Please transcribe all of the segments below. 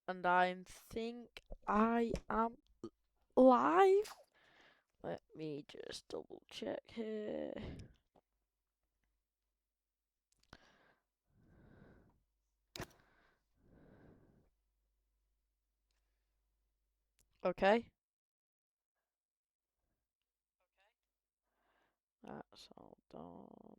and I think I am live. Let me just double check here. Okay. That's all done.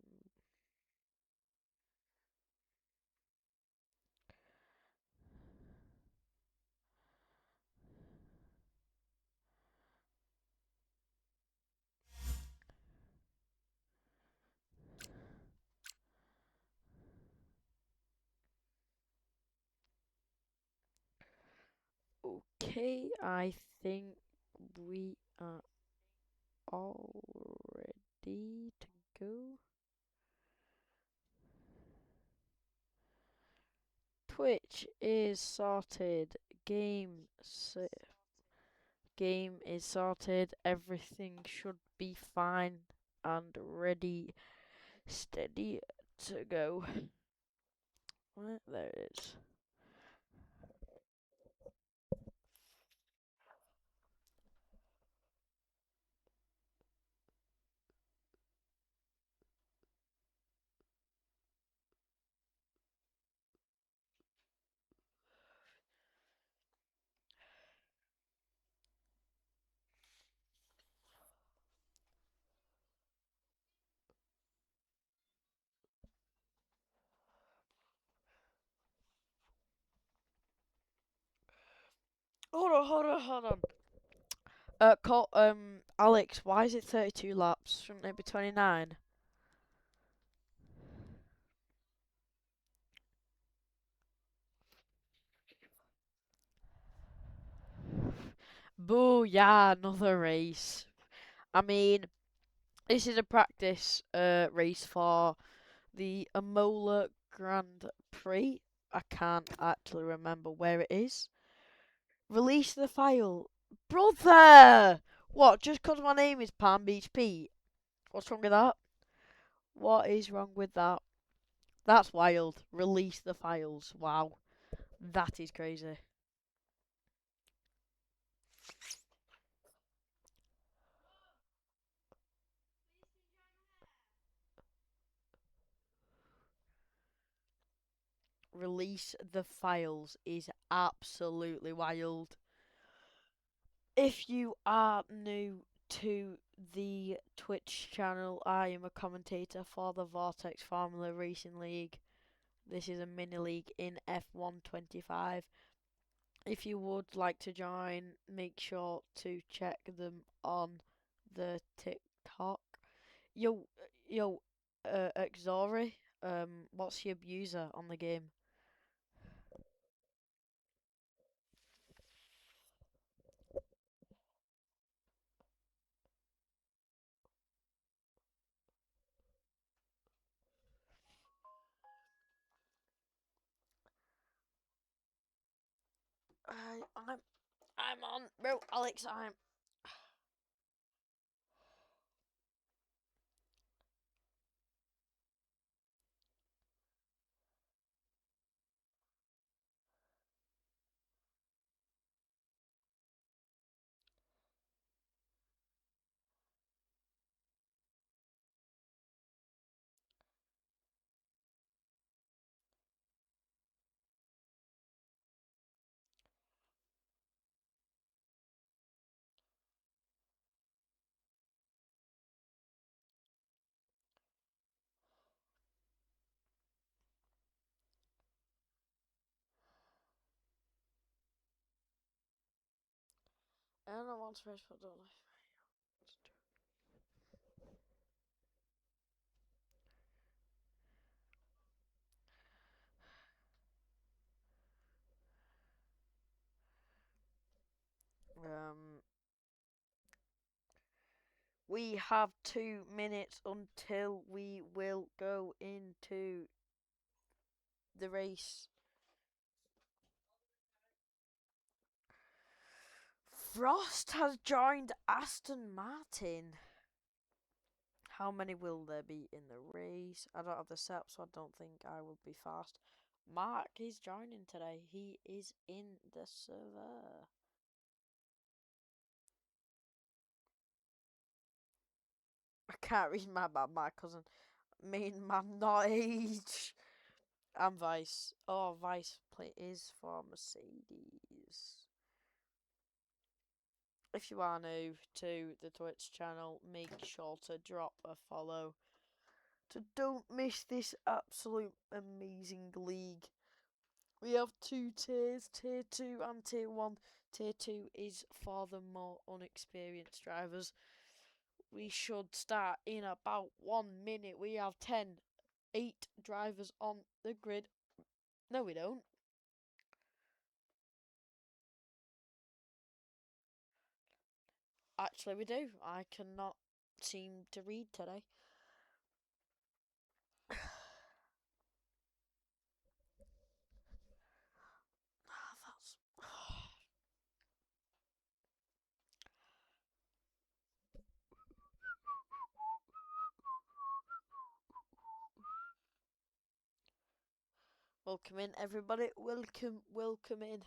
Okay, I think we are all ready to go. Twitch is sorted. Game is sorted. Everything should be fine and ready, steady to go. Right, there it is. Hold on. Alex, why is it 32 laps? Shouldn't it be 29? Boo, yeah, another race. I mean, this is a practice race for the Amola Grand Prix. I can't actually remember where it is. Release the file. Brother! What, just 'cause my name is Palm Beach Pete? What's wrong with that? What is wrong with that? That's wild. Release the files. Wow. That is crazy. Release the files is absolutely wild. If you are new to the Twitch channel, I am a commentator for the Vortex Formula Racing League. This is a mini league in F125. If you would like to join, make sure to check them on the TikTok. Yo, yo, Xori, what's your user on the game? I, I'm, I'm on, bro, Alex. I don't know what's first, but don't we have 2 minutes until we will go into the race. Frost has joined Aston Martin. How many will there be in the race? I don't have the setup, so I don't think I will be fast. Mark is joining today. He is in the server. I can't read my about my cousin. Me and my not age. I'm Vice. Oh, Vice play is for Mercedes. If you are new to the Twitch channel, make sure to drop a follow. So don't miss this absolute amazing league. We have two tiers, tier 2 and tier 1. Tier 2 is for the more unexperienced drivers. We should start in about 1 minute. We have 8 drivers on the grid. No, we don't. Actually, we do. I cannot seem to read today. That's... Welcome in, everybody. Welcome in.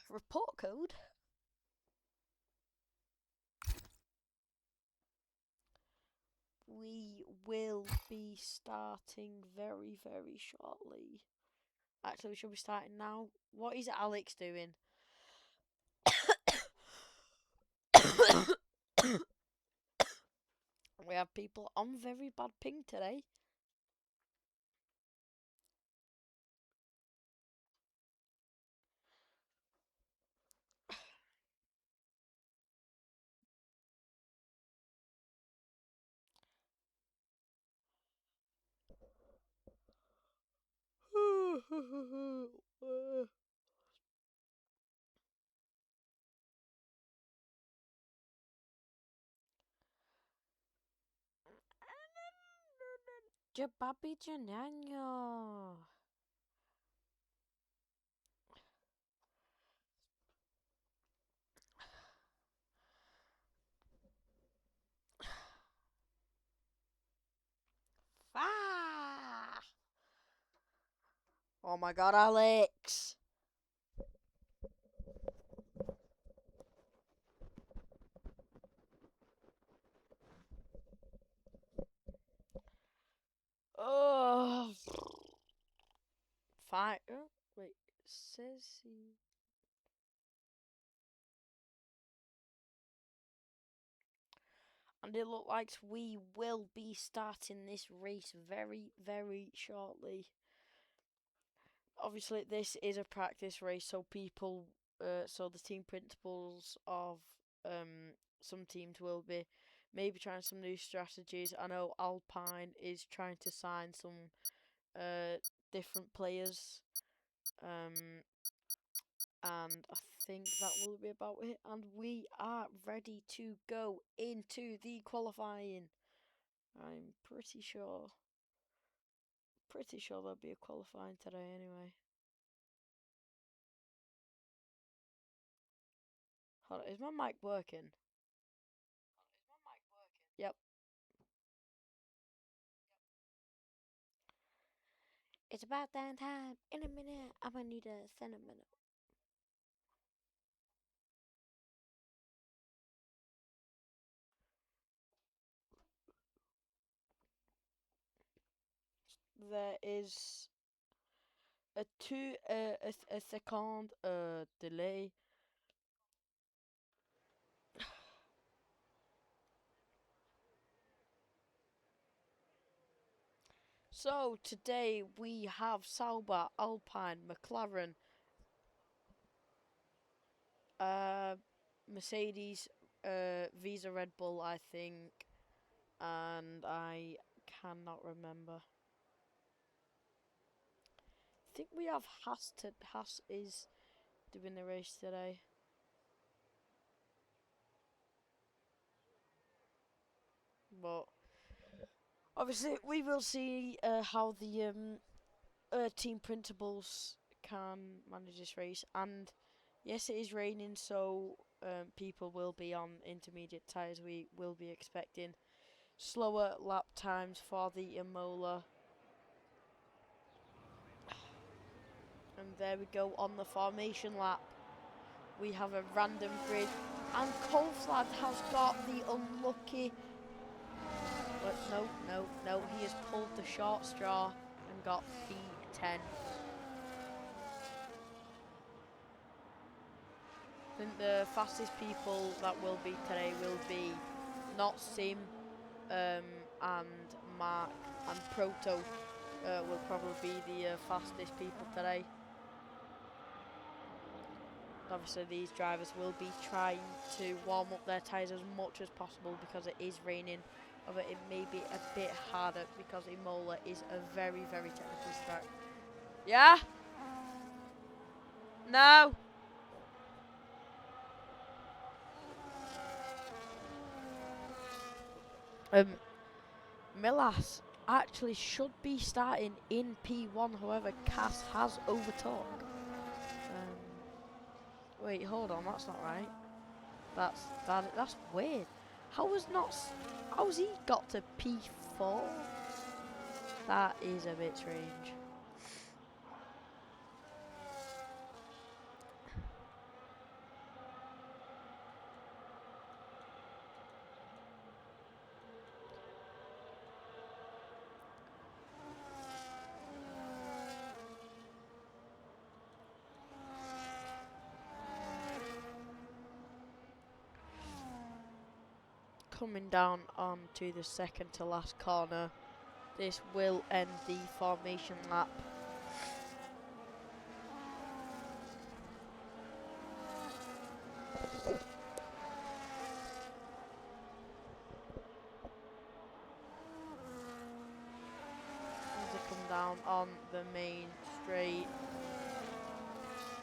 Report code. We will be starting very, very shortly. Actually, we should be starting now. What is Alex doing? We have people on very bad ping today. Jababi Janyanyo. Ah! Oh my god, Alex! Oh! Fine. Oh, wait, says he. And it looks like we will be starting this race very, very shortly. Obviously, this is a practice race, so so the team principals of some teams will be maybe trying some new strategies. I know Alpine is trying to sign some different players, and I think that will be about it. And we are ready to go into the qualifying. I'm pretty sure there'll be a qualifying today anyway. Hold on, is my mic working? Yep. It's about that time. In a minute, I'm gonna need a cinnamon. There is a second delay. So today we have Sauber, Alpine, McLaren, Mercedes, Visa Red Bull, I think, and I cannot remember. I think we have Haas is doing the race today. But obviously we will see how the team principals can manage this race, and Yes, it is raining, so people will be on intermediate tyres. We will be expecting slower lap times for the Imola. And there we go on the formation lap. We have a random grid, and Colflad has got the unlucky. But no, he has pulled the short straw and got P10. I think the fastest people that will be today will be not Sim and Mark and Proto will probably be the fastest people today. Obviously these drivers will be trying to warm up their tyres as much as possible because it is raining. Although it may be a bit harder because Imola is a very, very technical track. Yeah? No! Milas actually should be starting in P1, however Cass has overtook. Wait, hold on, that's not right. That's weird. How's he got to P4? That is a bit strange. Coming down onto the second to last corner. This will end the formation lap. As they come down on the main straight.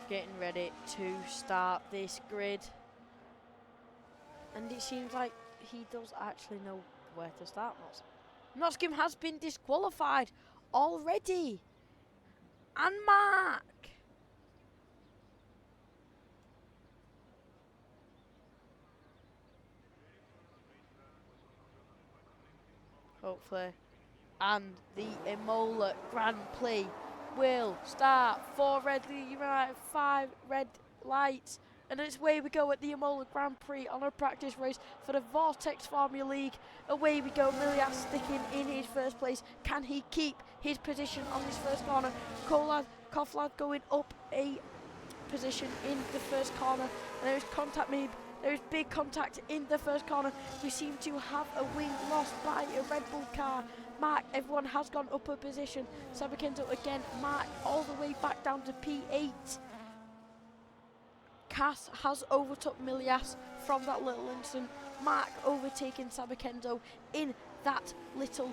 Getting ready to start this grid. And it seems like he does actually know where to start. Noskim has been disqualified already. And Mark. Hopefully. And the Imola Grand Prix will start. 4 red, 5 red lights. And it's away we go at the Imola Grand Prix on a practice race for the Vortex Formula League. Away we go, Milias sticking in his first place. Can he keep his position on this first corner? Koflad going up a position in the first corner. And there is contact made. There is big contact in the first corner. We seem to have a wing lost by a Red Bull car. Mark, everyone has gone up a position. Sabakendo again. Mark all the way back down to P8. Cass has overtook Milias from that little instant. Mark overtaking Sabakendo in that little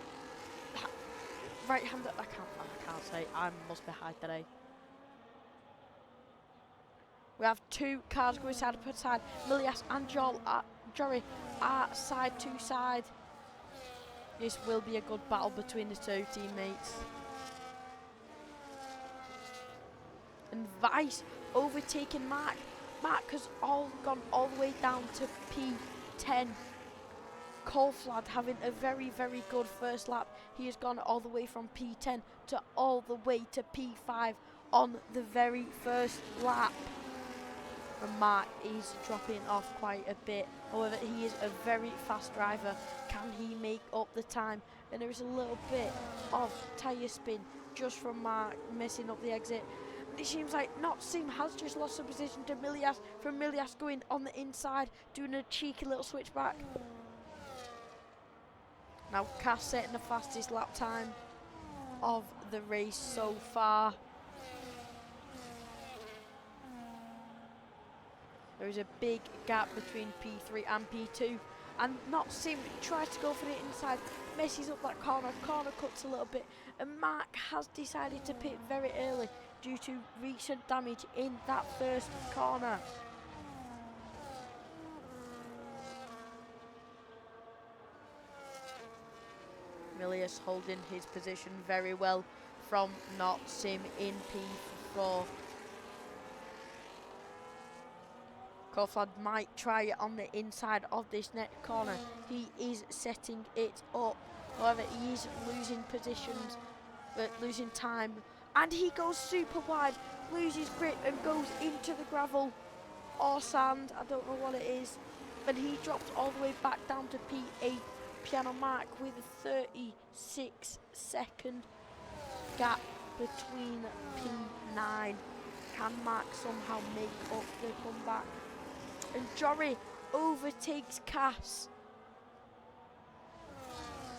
right-hander. I can't say. I must be high today. We have 2 cars going side by side. Milias and Jory are side to side. This will be a good battle between the 2 teammates. And Vice overtaking Mark. Mark has gone all the way down to P10. Colflad having a very, very good first lap. He has gone all the way from P10 to all the way to P5 on the very first lap. And Mark is dropping off quite a bit. However, he is a very fast driver. Can he make up the time? And there is a little bit of tyre spin just from Mark messing up the exit. It seems like Sim has just lost the position to Milias. From Milias going on the inside, doing a cheeky little switchback. Now Cass setting the fastest lap time of the race so far. There is a big gap between P3 and P2. And Sim tries to go for the inside, messes up that corner cuts a little bit. And Mark has decided to pit very early due to recent damage in that first corner. Milius holding his position very well from Sim in P4. Koflad might try it on the inside of this next corner. He is setting it up. However, he is losing positions, losing time. And he goes super wide, loses grip and goes into the gravel or sand. I don't know what it is. And he drops all the way back down to P8. Piano Mark with a 36-second gap between P9. Can Mark somehow make up the comeback? And Jory overtakes Cass.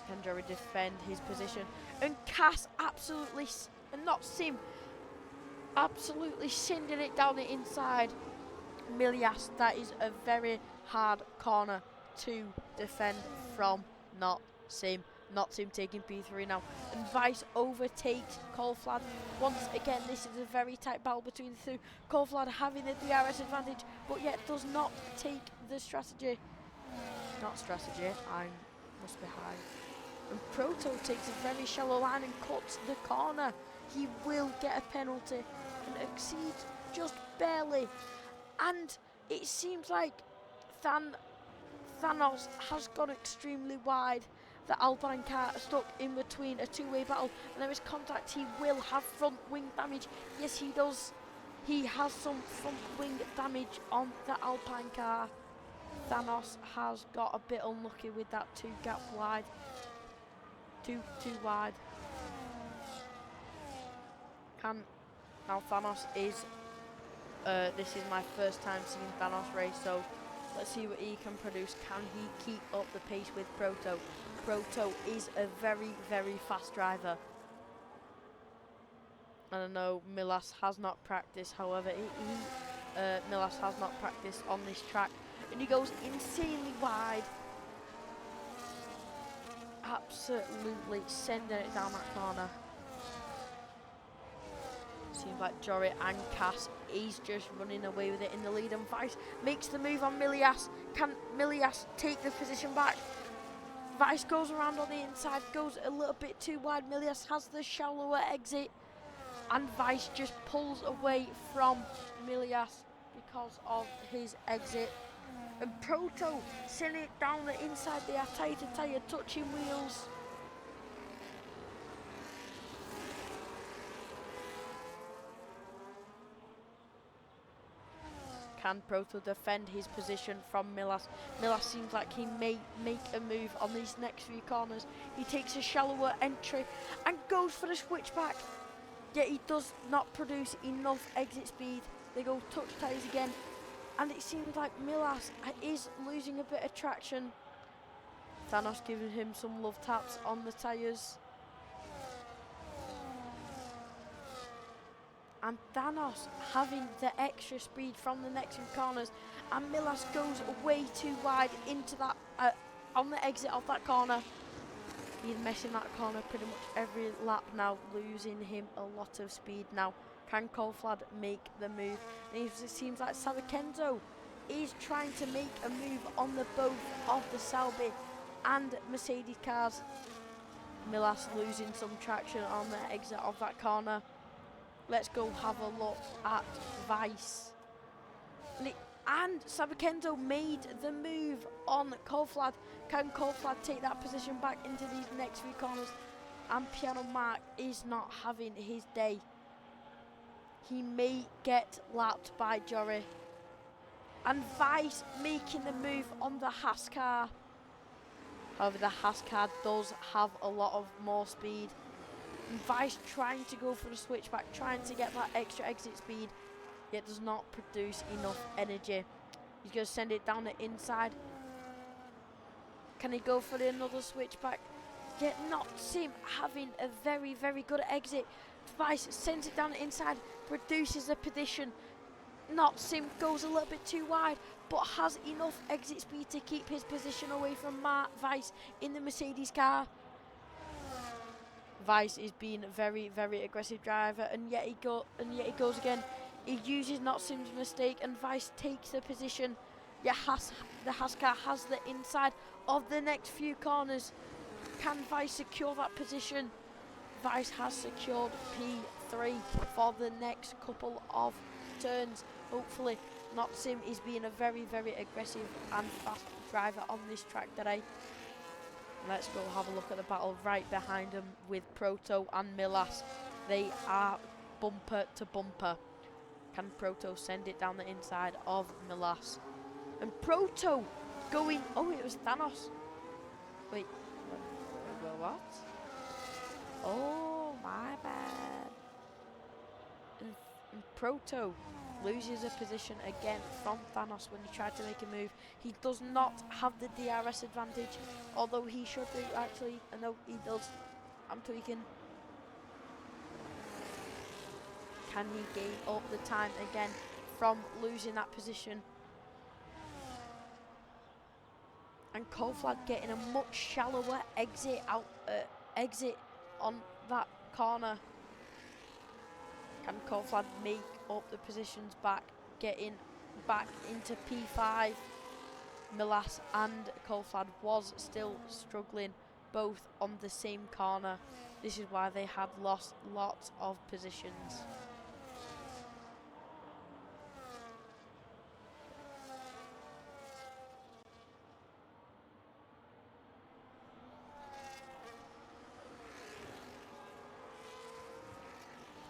Can Jory defend his position? And Cass absolutely, and not Sim, absolutely sending it down the inside. Milias, that is a very hard corner to defend from. Not Sim. Not Sim taking P3 now. And Vice overtakes Koflad. Once again, this is a very tight battle between the two. Koflad having the DRS advantage, but yet does not take the strategy. Not strategy, I must be high. And Proto takes a very shallow line and cuts the corner. He will get a penalty and exceeds just barely. And it seems like Thanos has gone extremely wide. The Alpine car stuck in between a two-way battle, and there is contact. He will have front wing damage. Yes, he does. He has some front wing damage on the Alpine car. Thanos has got a bit unlucky with that two gap wide. Too wide. Now Thanos is. This is my first time seeing Thanos race, so let's see what he can produce. Can he keep up the pace with Proto? Proto is a very, very fast driver. And I know Milas has not practiced, however, Milas has not practiced on this track. And he goes insanely wide. Absolutely sending it down that corner. Seems like Jory and Cass is just running away with it in the lead, and Vice makes the move on Milias. Can Milias take the position back? Vice goes around on the inside, goes a little bit too wide. Milias has the shallower exit, and Vice just pulls away from Milias because of his exit. And Proto sending it down the inside, they are tire to tire, touching wheels. Can Proto defend his position from Milas? Milas seems like he may make a move on these next few corners. He takes a shallower entry and goes for the switchback. Yet he does not produce enough exit speed. They go touch tyres again. And it seems like Milas is losing a bit of traction. Thanos giving him some love taps on the tyres. And Thanos having the extra speed from the next few corners, and Milas goes way too wide into that on the exit of that corner. He's messing that corner pretty much every lap now, losing him a lot of speed now. Can Koflad make the move? And it seems like Savikenzo is trying to make a move on the both of the Selby and Mercedes cars. Milas losing some traction on the exit of that corner. Let's go have a look at Vice. And Savikenzo made the move on Koflad. Can Koflad take that position back into these next few corners? And Piano Mark is not having his day. He may get lapped by Jory. And Vice making the move on the Haas car. However, the Haas car does have a lot of more speed. Vice trying to go for the switchback, trying to get that extra exit speed, yet does not produce enough energy. He's going to send it down the inside. Can he go for another switchback? Yet not Sim having a very, very good exit. Vice sends it down the inside, produces a position. Not Sim goes a little bit too wide, but has enough exit speed to keep his position away from Vice in the Mercedes car. Vice is being a very, very aggressive driver, and yet he goes again. He uses Not Sim's mistake, and Vice takes the position. Yet the Haas car has the inside of the next few corners. Can Vice secure that position? Vice has secured P3 for the next couple of turns. Hopefully, Not Sim is being a very, very aggressive and fast driver on this track today. Let's go have a look at the battle right behind him with Proto and Milas. They are bumper to bumper. Can Proto send it down the inside of Milas? And Proto going... Oh, it was Thanos. Wait. What? Oh, my bad. And Proto loses a position again from Thanos when he tried to make a move. He does not have the DRS advantage, although he should do actually. No, he does. I'm tweaking. Can he gain up the time again from losing that position? And Koflad getting a much shallower exit out, exit on that corner. Can Koflad make up the positions back, getting back into P5? Milas and Koflad was still struggling, both on the same corner. This is why they had lost lots of positions.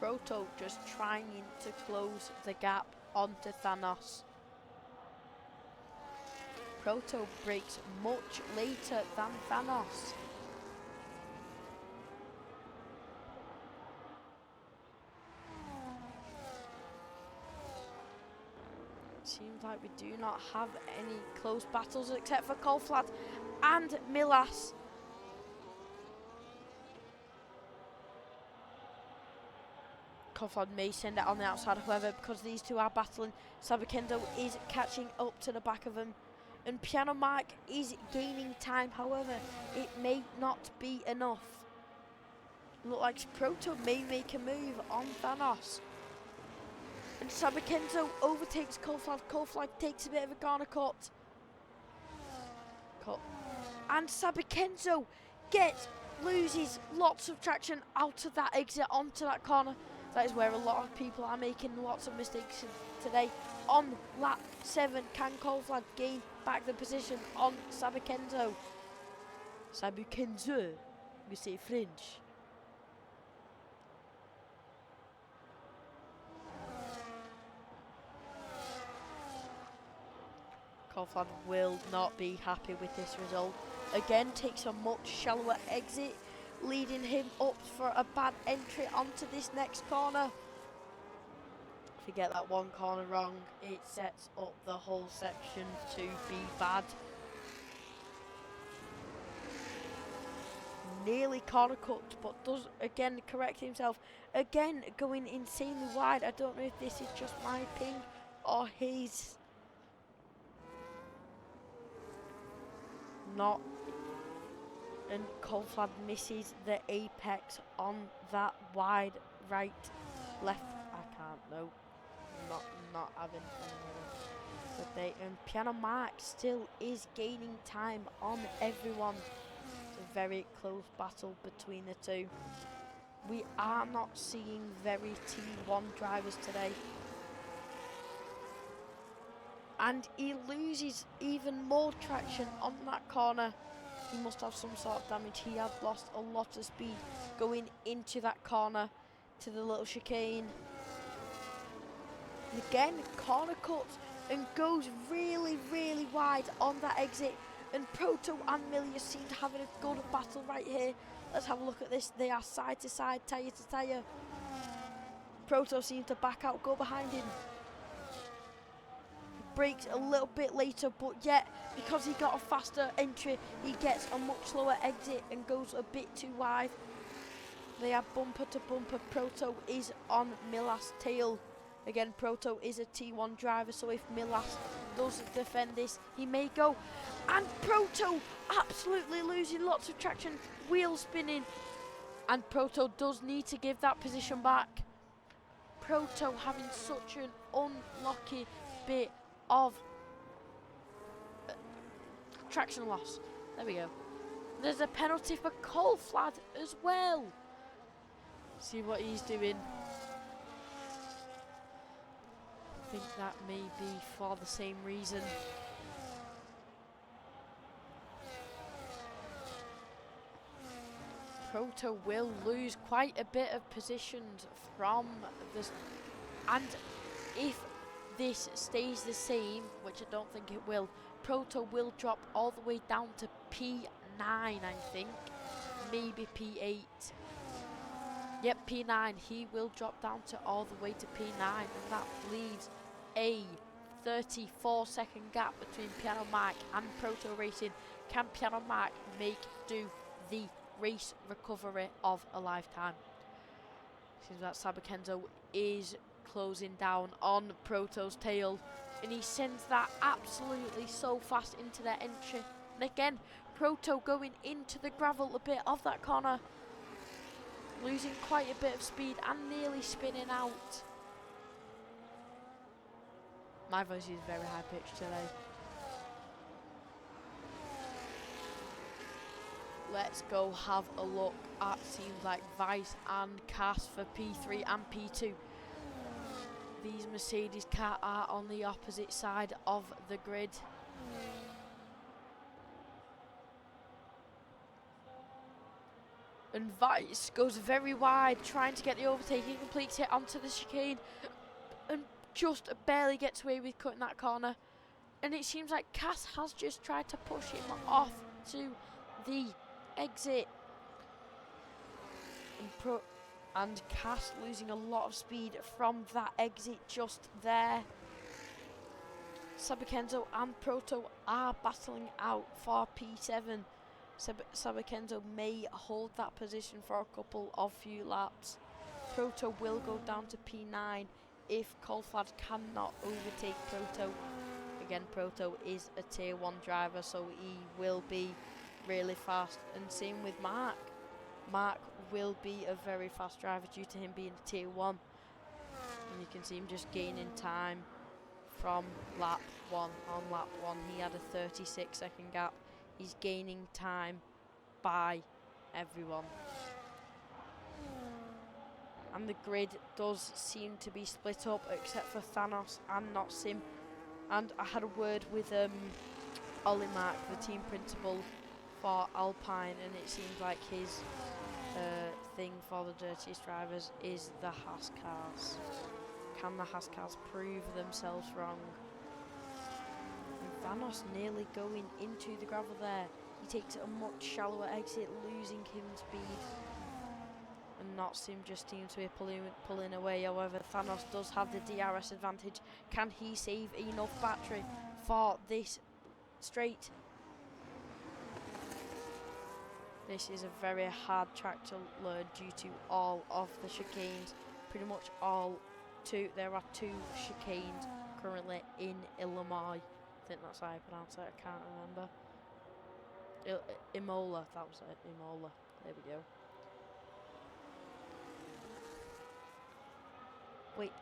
Proto just trying to close the gap onto Thanos. Proto breaks much later than Thanos. Seems like we do not have any close battles except for Koflad and Milas. Koflad may send it on the outside, however, because these two are battling. Sabakendo is catching up to the back of him. And Piano Mark is gaining time, however, it may not be enough. Look like Proto may make a move on Thanos. And Sabakenzo overtakes Koflad. Koflad takes a bit of a corner cut. And Sabakenzo loses lots of traction out of that exit onto that corner. That is where a lot of people are making lots of mistakes today. On lap 7, can Koflad gain back the position on Sabakenzo? Sabakenzo, we say French. Koflad will not be happy with this result. Again, takes a much shallower exit, leading him up for a bad entry onto this next corner. If you get that one corner wrong, it sets up the whole section to be bad. Nearly corner cut, but does again correct himself. Again, going insanely wide. I don't know if this is just my ping or his. Not. And Koflad misses the apex on that wide right, left. I can't. No, not having but they. And Piano Mark still is gaining time on everyone. It's a very close battle between the two. We are not seeing very T1 drivers today. And he loses even more traction on that corner. He must have some sort of damage. He had lost a lot of speed going into that corner to the little chicane. And again, corner cuts and goes really, really wide on that exit. And Proto and Milius seem to having a good battle right here. Let's have a look at this. They are side to side, tyre to tyre. Proto seems to back out, go behind him. Breaks a little bit later, but yet because he got a faster entry, he gets a much slower exit and goes a bit too wide. They are bumper to bumper. Proto is on Milas' tail. Again, Proto is a T1 driver, so if Milas does defend this, he may go. And Proto absolutely losing lots of traction, wheel spinning. And Proto does need to give that position back. Proto having such an unlucky bit of traction loss. There we go. There's a penalty for Koflad as well. See what he's doing. think that may be for the same reason. Proto will lose quite a bit of positions from this, and if this stays the same, which I don't think it will, Proto will drop all the way down to P9, I think, maybe P8. Yep, P9. He will drop down to all the way to P9, and that leaves a 34-second gap between Piano Mike and Proto Racing. Can Piano Mike make do the race recovery of a lifetime? Seems that Sabakenzo is closing down on Proto's tail, and he sends that absolutely so fast into their entry. And again, Proto going into the gravel a bit of that corner, losing quite a bit of speed and nearly spinning out. My voice is very high pitched today. Let's go have a look at teams like Vice and Cass for P3 and P2. These Mercedes cars are on the opposite side of the grid. And Vice goes very wide, trying to get the overtake. He completes it onto the chicane and just barely gets away with cutting that corner. And it seems like Cass has just tried to push him off to the exit. And Cass losing a lot of speed from that exit just there. Sabakenzo and Proto are battling out for P7. Sabakenzo may hold that position for a couple of few laps. Proto will go down to P9 if Colfad cannot overtake Proto. Again, Proto is a tier 1 driver, so he will be really fast. And same with Mark. Mark will be a very fast driver due to him being a tier 1. And you can see him just gaining time from lap 1. On lap 1 he had a 36-second gap. He's gaining time by everyone. And the grid does seem to be split up except for Thanos and Notsim. And I had a word with Ollie Mark, the team principal for Alpine, and it seems like his thing for the dirtiest drivers is the Haas cars. Can the Haas cars prove themselves wrong? And Thanos nearly going into the gravel there. He takes a much shallower exit, losing him speed. And Notsim just seems to be pulling away. However, Thanos does have the DRS advantage. Can he save enough battery for this straight? This is a very hard track to learn due to all of the chicanes. Pretty much all. There are 2 chicanes currently in Illinois. I think that's how I pronounce it. I can't remember. Imola, that was it. Imola. There we go. Wait.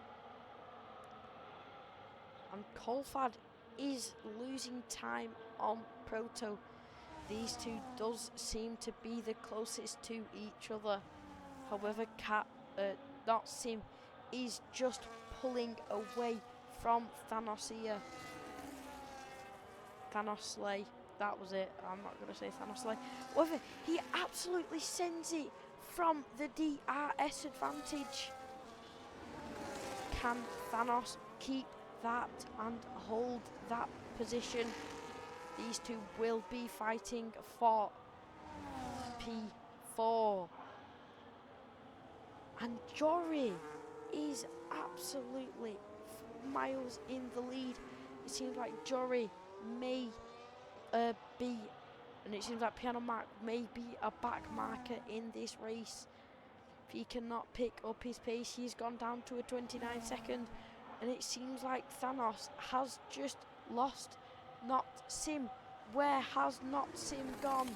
And Colfad is losing time on Proto. These 2 does seem to be the closest to each other. However, Notsim is just pulling away from Thanos here. Thanos Slay. That was it. I'm not going to say Thanos Slay. However, he absolutely sends it from the DRS advantage. Can Thanos keep that and hold that position? These 2 will be fighting for P4. And Jory is absolutely miles in the lead. It seems like Jory may be, and it seems like Piano Mark may be a back marker in this race. If he cannot pick up his pace, he's gone down to a 29-second. And it seems like Thanos has just lost Notsim. Where has Notsim gone?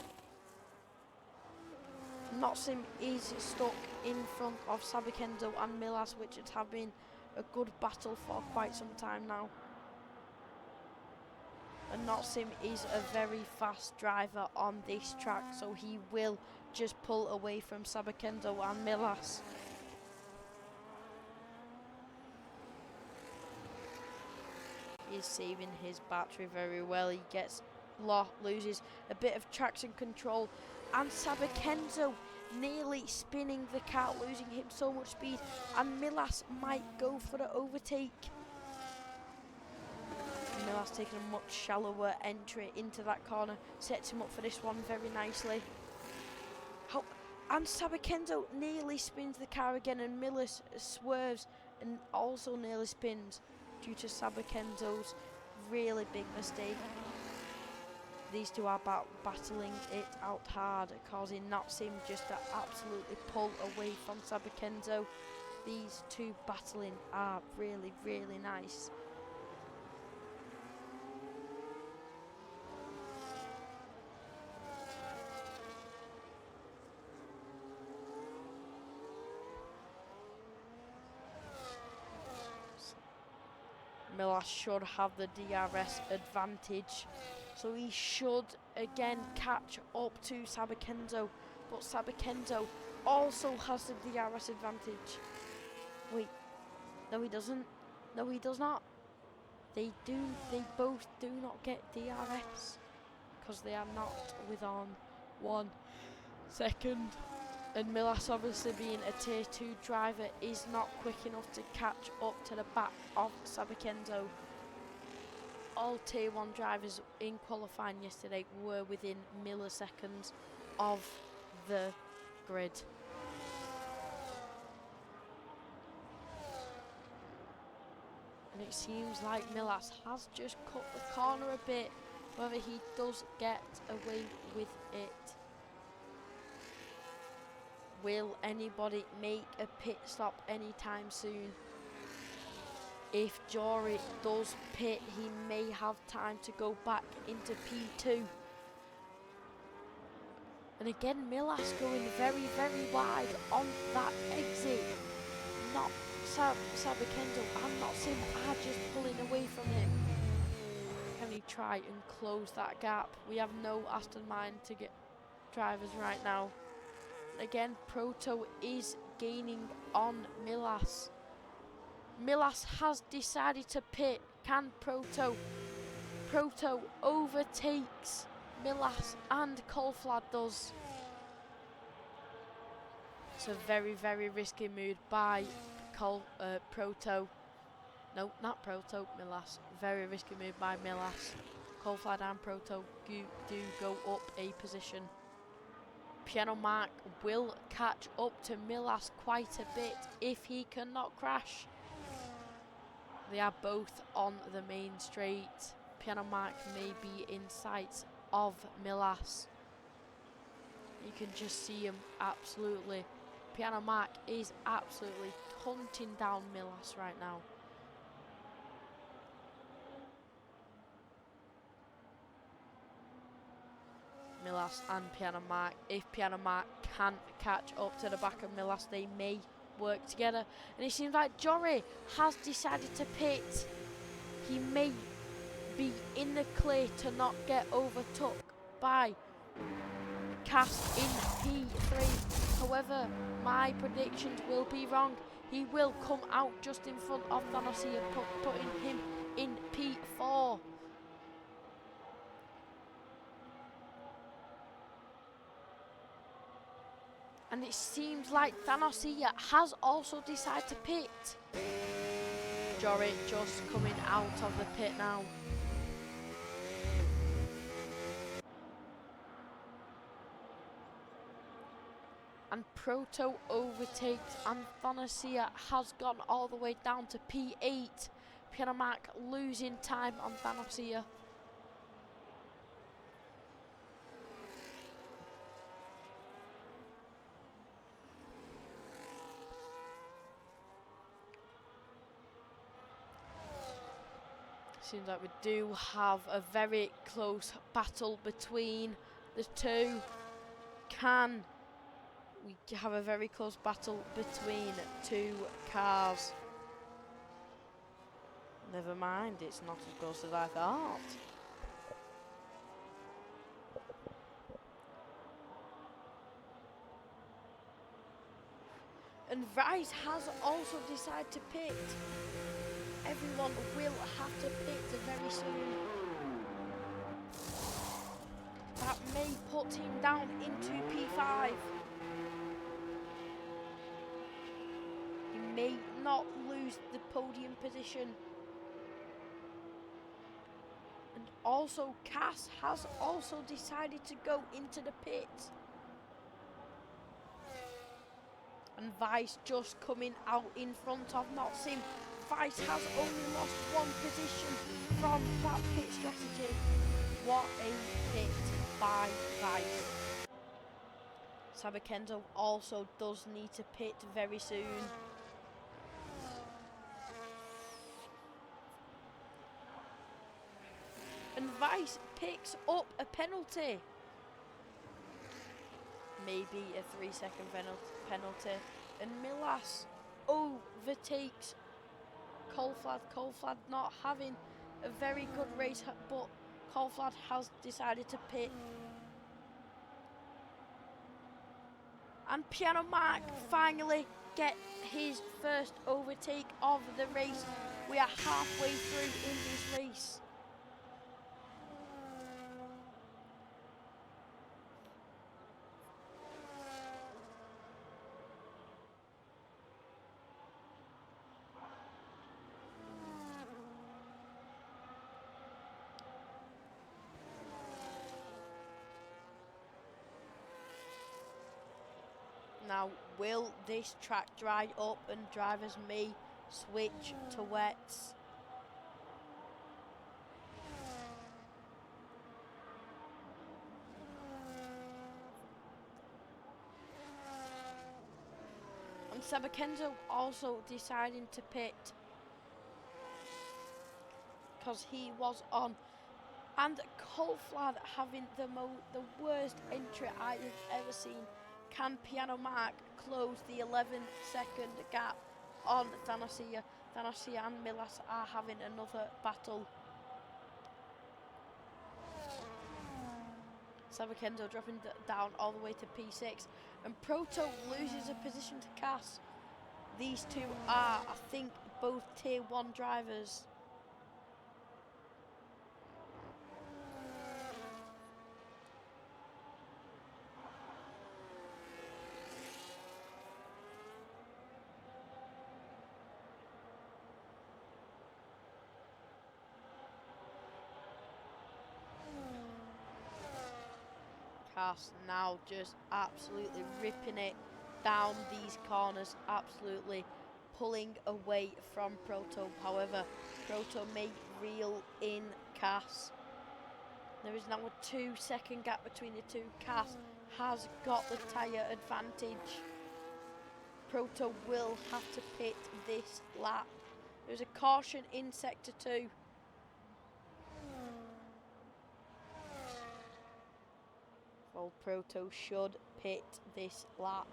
Notsim is stuck in front of Sabakenzo and Milas, which have been a good battle for quite some time now. And Notsim is a very fast driver on this track, so he will just pull away from Sabakenzo and Milas. is saving his battery very well. He gets loses a bit of traction control, and Sabakenzo nearly spinning the car, losing him so much speed, and Milas might go for the overtake. Milas taking a much shallower entry into that corner, sets him up for this one very nicely. And Sabakenzo nearly spins the car again, and Milas swerves and also nearly spins due to Sabakenzo's really big mistake. These two are battling it out hard, causing Natsim just to absolutely pull away from Sabakenzo. These two battling are really, really nice. Milas should have the DRS advantage, so he should again catch up to Sabakenzo, but Sabakenzo also has the DRS advantage. Wait, no he doesn't. No he does not. They both do not get DRS because they are not within 1 second. And Milas, obviously being a tier 2 driver, is not quick enough to catch up to the back of Sabakenzo. All tier 1 drivers in qualifying yesterday were within milliseconds of the grid. And it seems like Milas has just cut the corner a bit, whether he does get away with it. Will anybody make a pit stop anytime soon? If Jory does pit, he may have time to go back into P2. And again, Milas going very, very wide on that exit. Not Sabakenzo and not Sim are just pulling away from him. Can he try and close that gap? We have no Aston Martin to get drivers right now. Again, Proto is gaining on Milas. Milas has decided to pit. Can Proto? Proto overtakes Milas, and Colflad does. It's a very, very risky move by Proto. No, not Proto, Milas. Very risky move by Milas. Colflad and Proto do go up a position. Piano Mark will catch up to Milas quite a bit if he cannot crash. They are both on the main straight. Piano Mark may be in sight of Milas. You can just see him absolutely. Piano Mark is absolutely hunting down Milas right now. Milas and Piano Mark. If Piano Mark can catch up to the back of Milas, they may work together. And it seems like Jory has decided to pit. He may be in the clear to not get overtook by Cass in P3. However, my predictions will be wrong. He will come out just in front of Thanasia, putting him in P4. And it seems like Thanasia has also decided to pit. Jory just coming out of the pit now. And Proto overtakes, and Thanasia has gone all the way down to P8. Piano Mark losing time on Thanasia. Seems like we do have a very close battle between the two. Can we have a very close battle between two cars? Never mind, it's not as close as I thought. And Rice has also decided to pit. everyone will have to pit very soon. That may put him down into P5. He may not lose the podium position. And also, Cass has also decided to go into the pit. And Vice just coming out in front of Notsim. Vice has only lost one position from that pit strategy. What a pit by Vice. Sabakendo also does need to pit very soon. And Vice picks up a penalty. Maybe a 3-second penalty. And Milas overtakes Colflad. Colflad not having a very good race, but Colflad has decided to pit. And Piano Mark finally get his first overtake of the race. We are halfway through in this race. Now, will this track dry up and drivers may switch to wets? And Sabakendo also deciding to pit because he was on. And Colflad having the worst entry I have ever seen. Can Piano Mark close the 11-second gap on Thanasia? Thanasia and Milas are having another battle. Sabakendo dropping down all the way to P6. And Proto loses a position to Cass. These two are, I think, both tier 1 drivers. Cass now just absolutely ripping it down these corners, absolutely pulling away from Proto. However, Proto may reel in Cass. There is now a 2-second gap between the two. Cass has got the tyre advantage. Proto will have to pit this lap. There's a caution in sector 2. Well, Proto should pit this lap.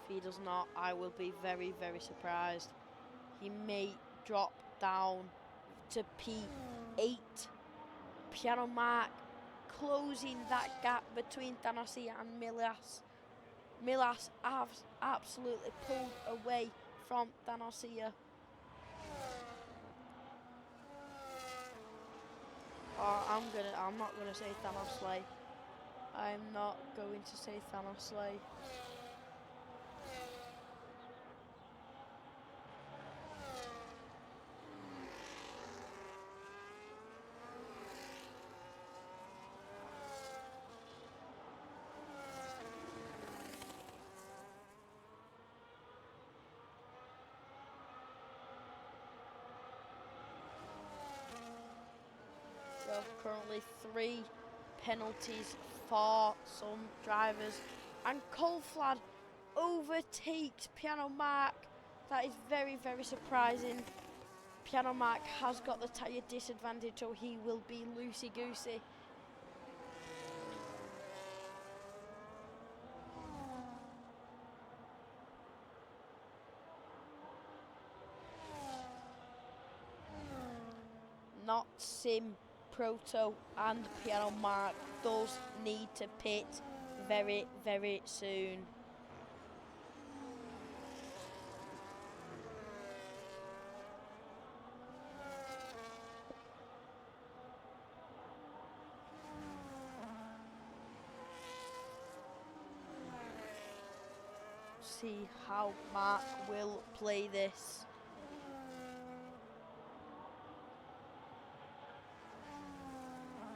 If he does not, I will be very, very surprised. He may drop down to P8. Piano Mark closing that gap between Thanasia and Milas. Milas has absolutely pulled away from Thanasia. I'm not gonna say Thanos Slay. I'm not going to say Thanos Slay. So currently 3 penalties for some drivers, and Colflad overtakes Piano Mark. That is very, very surprising. Piano Mark has got the tyre disadvantage, so he will be loosey-goosey. Not Sim, Proto and Piano Mark does need to pit very, very soon. see how Mark will play this.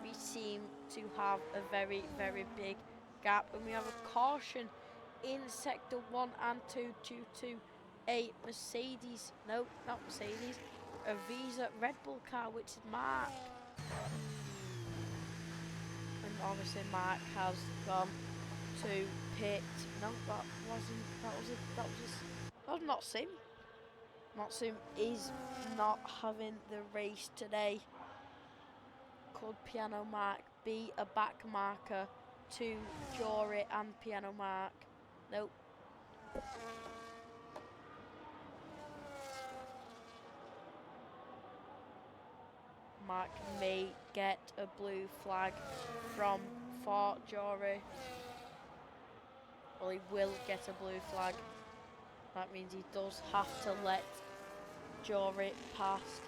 We seem to have a very, very big gap, and we have a caution in sector 1 and 2 due to a Mercedes, no, not Mercedes, a Visa Red Bull car, which is Mark. And obviously Mark has gone to pit. No, that was not Sim. Not Sim is not having the race today. Could Piano Mark be a back marker to Jory and Piano Mark? Nope. Mark may get a blue flag for Jory. Well, he will get a blue flag. That means he does have to let Jory past.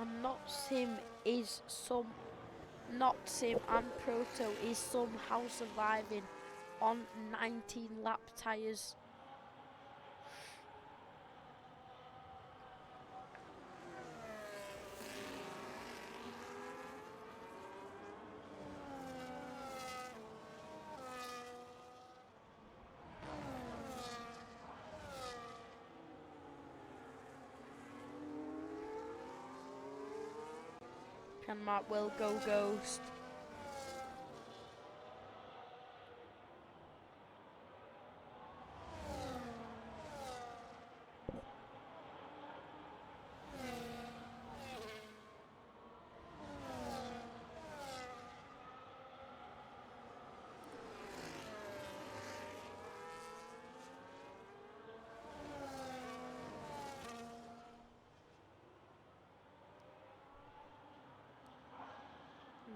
And Not Sim and Proto is somehow surviving on 19 lap tyres. And Mark will go ghost.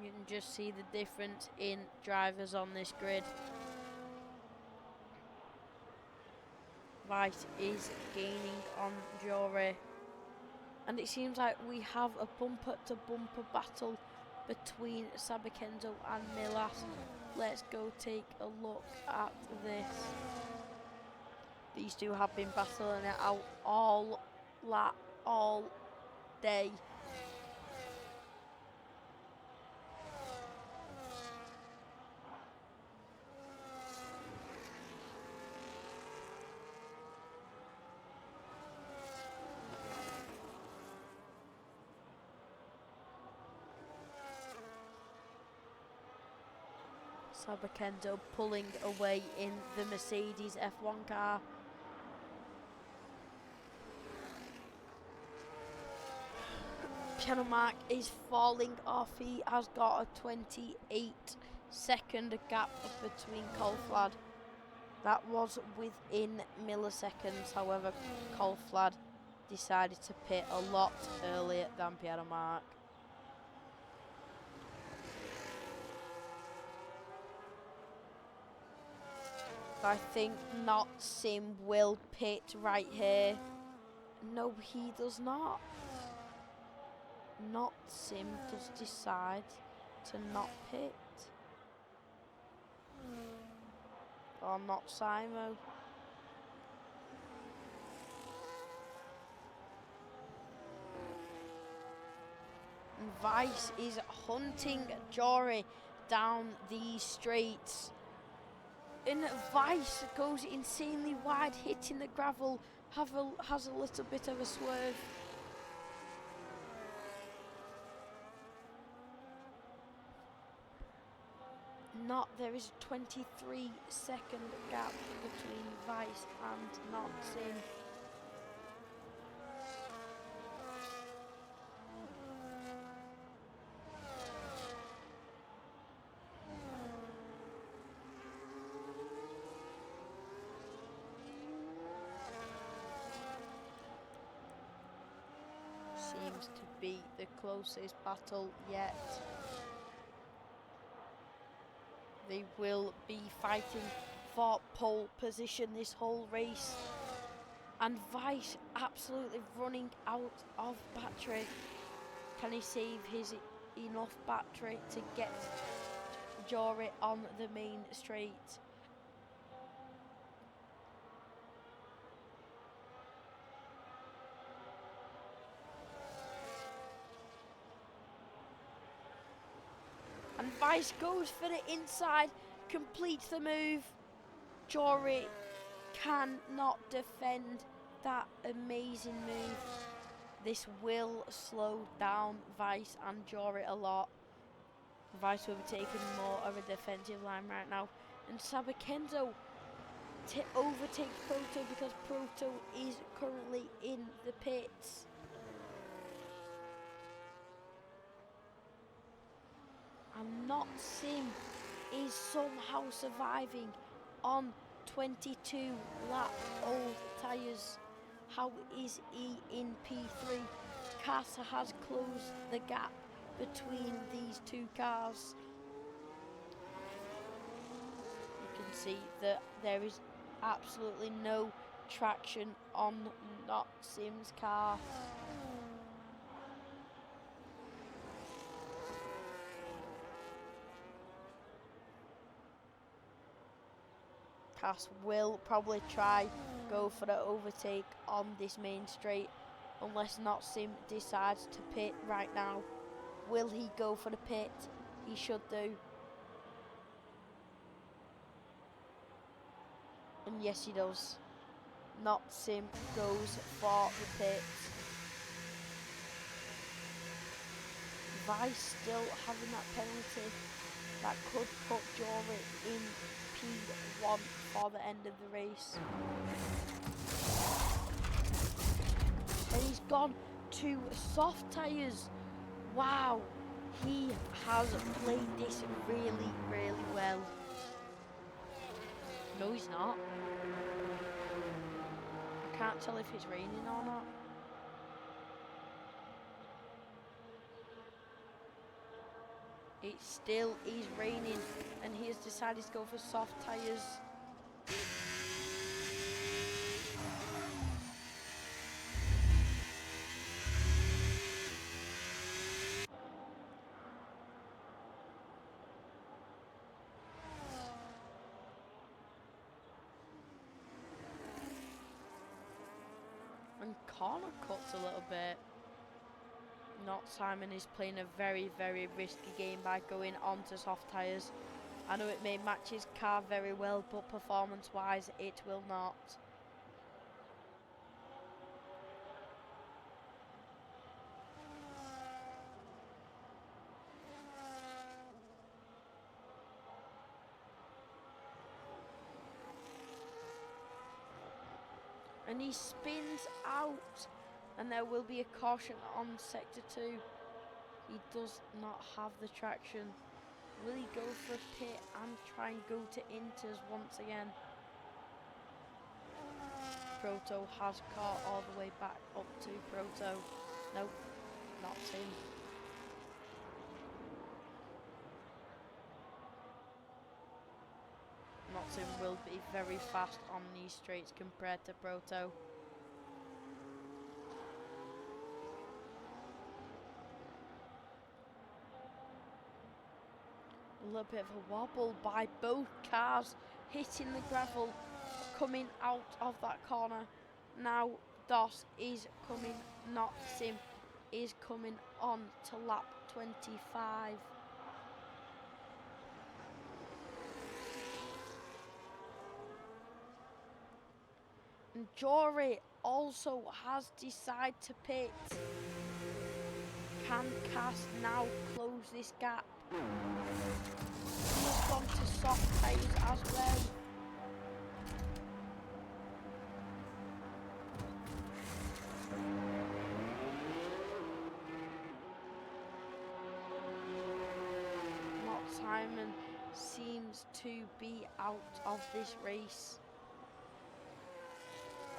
You can just see the difference in drivers on this grid. Vice is gaining on Jory. And it seems like we have a bumper to bumper battle between Sabakenzo and Milas. Let's go take a look at this. These two have been battling it out all day. Sabakendo pulling away in the Mercedes F1 car. Piano Mark is falling off. He has got a 28-second gap between Colflad. That was within milliseconds. However, Colflad decided to pit a lot earlier than Piano Mark. I think Not Sim will pit right here. No, he does not. Not Sim does decide to not pit. Or not Simo. And Vice is hunting Jory down these straights. And Vice goes insanely wide, hitting the gravel, has a little bit of a swerve. There is a 23-second gap between Vice and Not Sim. seems to be the closest battle yet. They will be fighting for pole position this whole race. And Vice absolutely running out of battery. Can he save his enough battery to get Jory on the main straight? And Vice goes for the inside, completes the move. Jory cannot defend that amazing move. This will slow down Vice and Jory a lot. Vice will be taking more of a defensive line right now. And Sabakenzo overtakes Proto because Proto is currently in the pits. And Not Sim is somehow surviving on 22 lap old tyres. How is he in P3? Cass has closed the gap between these two cars. You can see that there is absolutely no traction on Not Sim's car. Cass will probably try go for the overtake on this main straight unless Not Sim decides to pit right now. Will he go for the pit? He should do. And yes, he does. Not Sim goes for the pit. Vice still having that penalty that could put Jory in P1 for the end of the race. And he's gone to soft tyres. Wow, he has played this really, really well. No, he's not. I can't tell if it's raining or not. It still is raining and he has decided to go for soft tyres. And corner cuts a little bit. Not Simon is playing a very, very risky game by going onto soft tyres. I know it may match his car very well, but performance-wise, it will not. And he spins out, and there will be a caution on sector 2. He does not have the traction. Will he go for a pit and try and go to inters once again? Proto has caught all the way back up to Proto. Nope, not him. Notsim will be very fast on these straights compared to Proto. A little bit of a wobble by both cars, hitting the gravel, coming out of that corner. Now Dos is coming, not Sim is coming on to lap 25. And Jory also has decided to pit. Can Cass now close this gap? He has gone to soft tyres as well. Not Simon seems to be out of this race.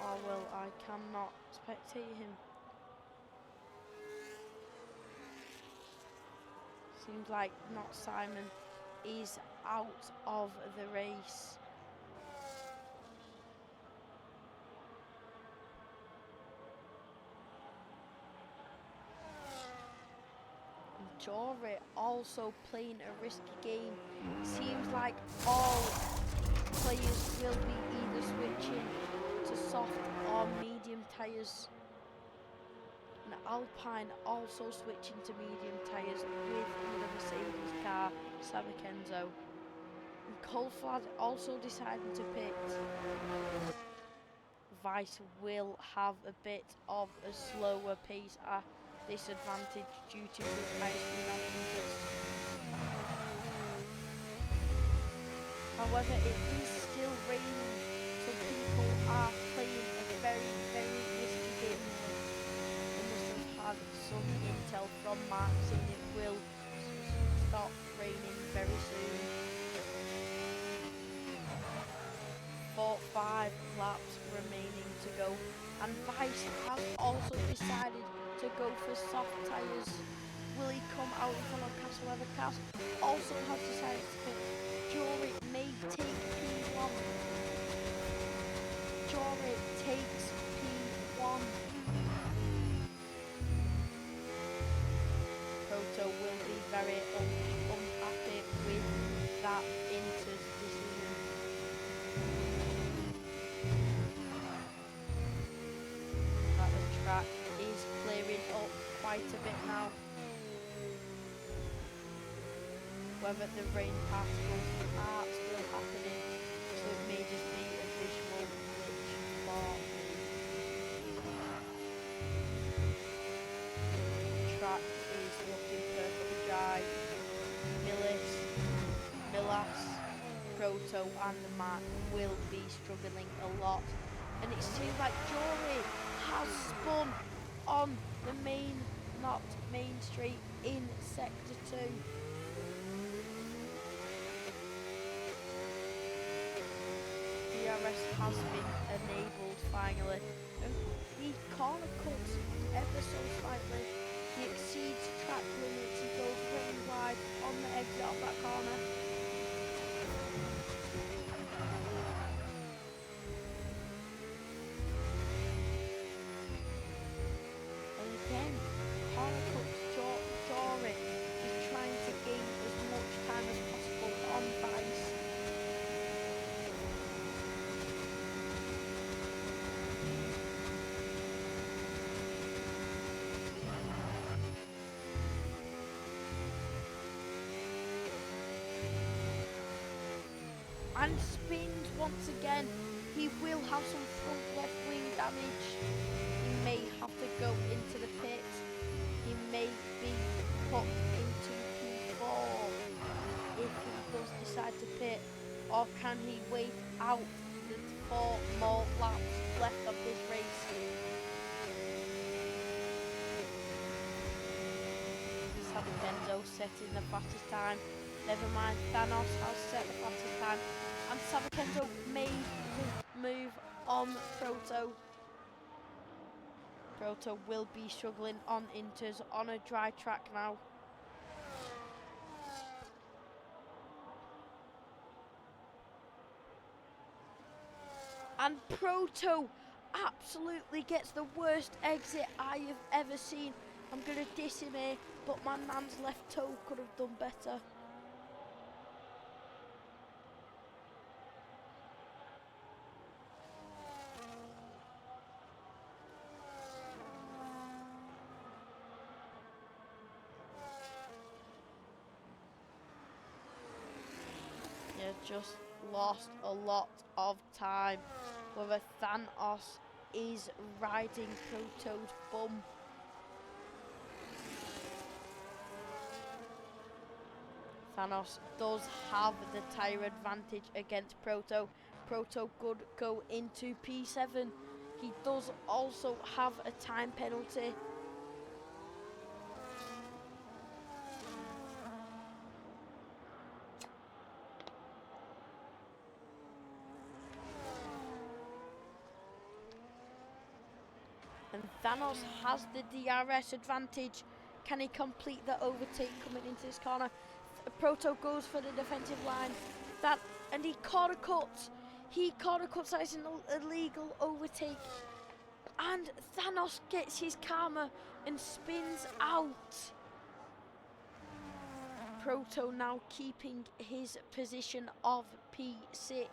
Oh well, I cannot spectate him. seems like not Simon is out of the race. Jory also playing a risky game. Seems like all players will be either switching to soft or medium tyres. And Alpine also switching to medium tyres with the Mercedes car, Savicenzo. And Coulthard also deciding to pit. Vice will have a bit of a slower pace at this advantage due to the high speed advantage. However, it is still raining, so people are playing a very, very risky game. They must have had some intel from Mark saying it will stop raining very soon. 5 laps remaining to go, and Vice has also decided to go for soft tyres. Will he come out in front of Cass? However, Cass also has decided to pit. Jory may take P1. Jory takes P1. Proto will be very unhappy with that Inter's decision. That the track is clearing up quite a bit now. Whether the rain particles are still happening, so it may just be a visual glitch for me. The track is looking perfectly dry. Millas, Proto and Matt will be struggling a lot. And it seems like Jory has spun on the not main straight in sector 2. DRS has been enabled finally, and the corner cuts ever so slightly. He exceeds track limits, he goes very wide on the exit of that corner. And again, corner cuts Jory is trying to gain as much time as possible on Vice. And spins once again. He will have some front left wing damage. He may have to go into the pit. He may be put into P4 if he does decide to pit. Or can he wait out the 4 more laps left of this race? Savicenzo setting the fastest time. Never mind, Thanos has set the fastest time. And Savicenzo may move on Proto. Proto will be struggling on Inters on a dry track now. And Proto absolutely gets the worst exit I have ever seen. I'm going to diss him here, but my man's left toe could have done better. Just lost a lot of time. Whether Thanos is riding Proto's bum. Thanos does have the tyre advantage against Proto. Proto could go into P7. He does also have a time penalty. And Thanos has the DRS advantage. Can he complete the overtake coming into this corner? Proto goes for the defensive line. And he corner cuts. He corner cuts. That is an illegal overtake. And Thanos gets his karma and spins out. Proto now keeping his position of P6.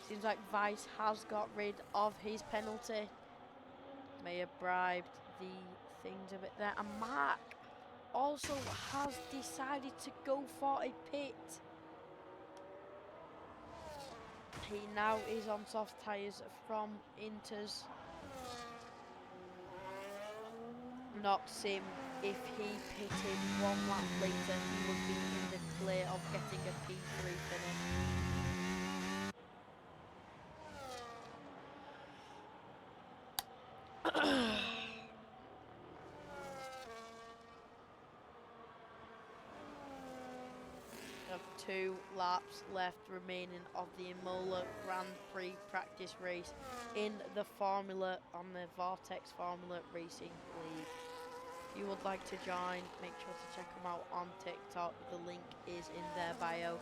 Seems like Vice has got rid of his penalty. May have bribed the things a bit there. And Mark also has decided to go for a pit. He now is on soft tyres from Inters. Knocks him. If he pitted 1 lap later, he would be in the clear of getting a P3 finish. Of 2 laps left remaining of the Imola Grand Prix practice race in the Formula on the Vortex Formula Racing League. If you would like to join, make sure to check them out on TikTok. The link is in their bio.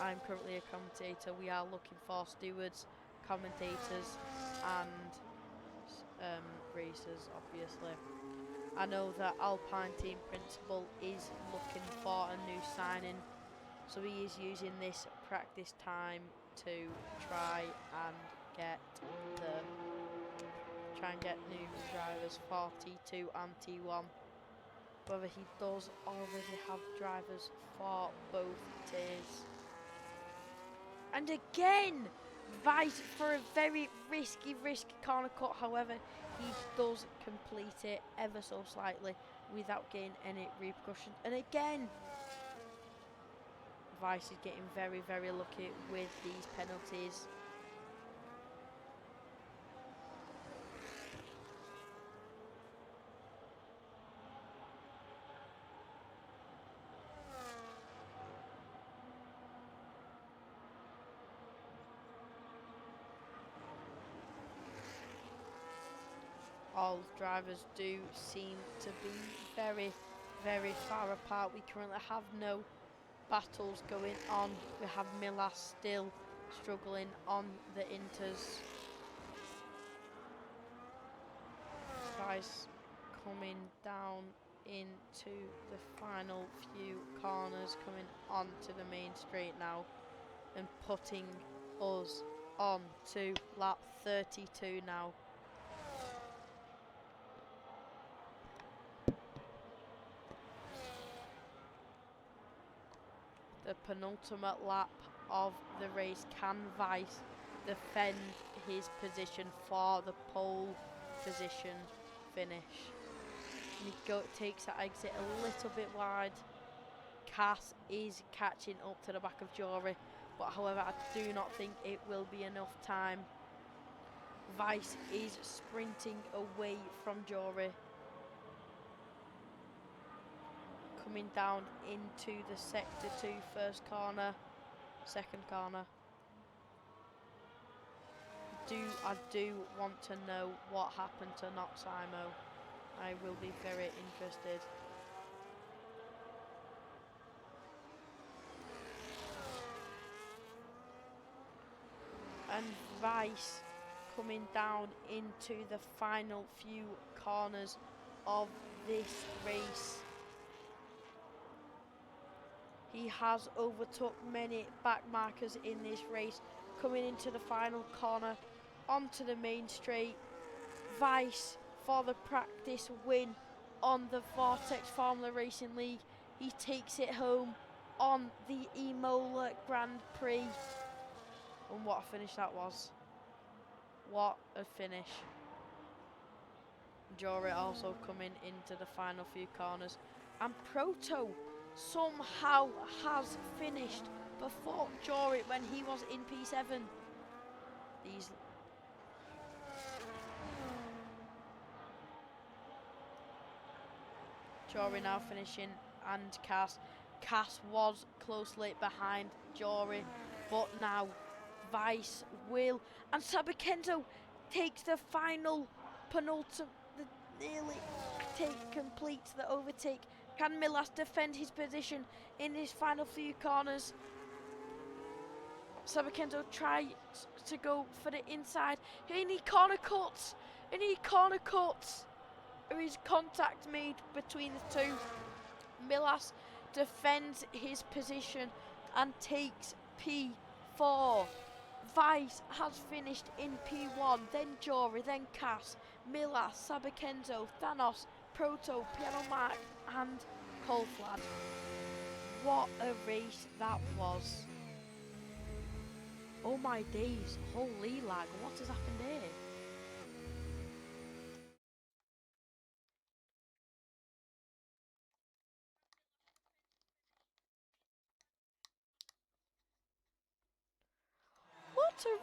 I'm currently a commentator. We are looking for stewards, commentators and racers, obviously. I know that Alpine team principal is looking for a new signing, so he is using this practice time to try and get new drivers for T2 and T1. However, he does already have drivers for both tiers. And again, Vice for a very risky corner cut. However, he does complete it ever so slightly without getting any repercussions. And again, Vice is getting very, very lucky with these penalties. All drivers do seem to be very, very far apart. We currently have no battles going on. We have Milas still struggling on the Inters. Guys coming down into the final few corners, coming onto the main straight now and putting us on to lap 32 now. The penultimate lap of the race. Can Vice defend his position for the pole position finish? And he takes that exit a little bit wide. Cass is catching up to the back of Jory, but however I do not think it will be enough time. Vice is sprinting away from Jory. Coming down into the sector 2 first corner, second corner. I do want to know what happened to Noximo. I will be very interested. And Vice coming down into the final few corners of this race. He has overtook many back markers in this race. Coming into the final corner, onto the main straight. Vice for the practice win on the Vortex Formula Racing League. He takes it home on the Imola Grand Prix. And what a finish that was. What a finish. Jory also coming into the final few corners. And Proto somehow has finished before Jory when he was in P7. Jory now finishing, and Cass was closely behind Jory, but now Vice will, and Sabakenzo takes the final nearly completes the overtake. Can Milas defend his position in his final few corners? Sabakendo tries to go for the inside. He need corner cuts. There is contact made between the two. Milas defends his position and takes P4. Vice has finished in P1, then Jory, then Cass, Milas, Sabakenzo, Thanos, Proto, Piano Mark and Colflad. What a race that was. Oh my days, holy lag, what has happened here? What a